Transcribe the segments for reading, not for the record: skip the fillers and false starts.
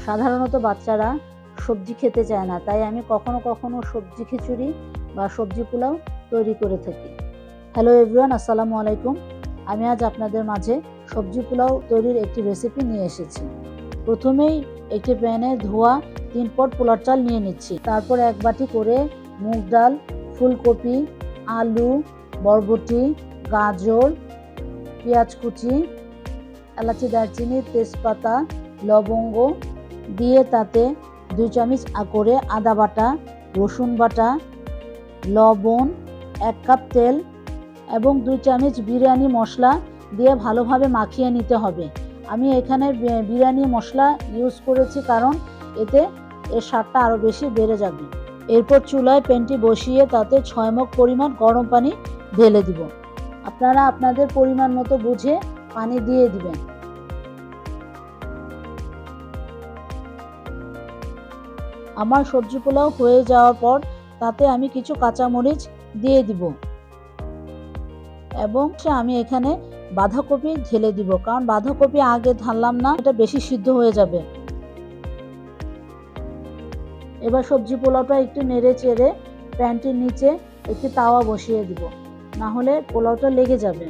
সাধারণত বাচ্চারা সবজি খেতে চায় না, তাই আমি কখনো কখনো সবজি খিচুড়ি বা সবজি পোলাও তৈরি করে থাকি। হ্যালো এভরিওয়ান, আসসালামু আলাইকুম। আমি আজ আপনাদের মাঝে সবজি পোলাও তৈরির একটি রেসিপি নিয়ে এসেছি। প্রথমেই একটি প্যানে ধোয়া 3 পট পোলার চাল নিয়ে নিচ্ছি। তারপর 1 বাটি করে মুগ ডাল, ফুলকপি, আলু, বরবটি, গাজর, পেঁয়াজ কুচি, এলাচি, দারচিনি, তেজপাতা, লবঙ্গ দিয়ে তাতে 2 চামচ করে আদা বাটা, রসুন বাটা, লবণ, 1 কাপ তেল এবং 2 চামচ বিরিয়ানি মশলা দিয়ে ভালোভাবে মাখিয়ে নিতে হবে। আমি এখানে বিরিয়ানি মশলা ইউজ করেছি কারণ এতে এর স্বাদটা আরও বেশি বেড়ে যাবে। এরপর চুলায় প্যানটি বসিয়ে তাতে 6 মগ পরিমাণ গরম পানি ঢেলে দিব। আপনারা আপনাদের পরিমাণ মতো বুঝে পানি দিয়ে দিবেন। আমার সবজি পোলাও হয়ে যাওয়ার পর তাতে আমি কিছু কাঁচামরিচ দিয়ে দিব এবং আমি এখানে বাঁধাকপি ঢেলে দিব, কারণ বাঁধাকপি আগে ঢাললাম না, এটা বেশি সিদ্ধ হয়ে যাবে। এবার সবজি পোলাওটা একটু নেড়ে চেড়ে প্যানটির নিচে একটি তাওয়া বসিয়ে দিব, না হলে পোলাওটা লেগে যাবে।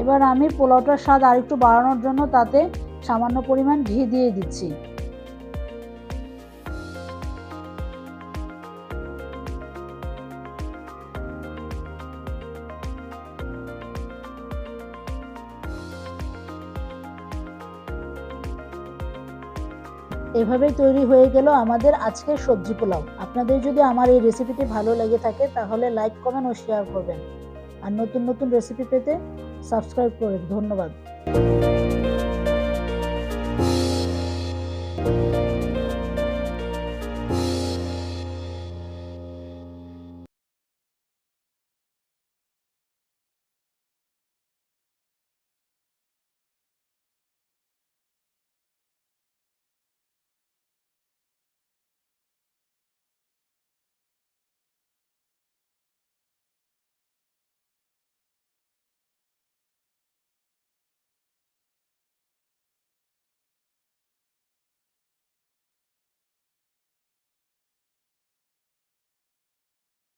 এবার আমি পোলাওটার স্বাদ আরেকটু বাড়ানোর জন্য তাতে সামান্য পরিমাণ ঘি দিয়ে দিচ্ছি। এভাবেই তৈরি হয়ে গেল আমাদের আজকের সবজি পোলাও। আপনাদের যদি আমার এই রেসিপিটি ভালো লেগে থাকে তাহলে লাইক, কমেন্ট ও শেয়ার করবেন। আর নতুন নতুন রেসিপি পেতে সাবস্ক্রাইব করুন। ধন্যবাদ।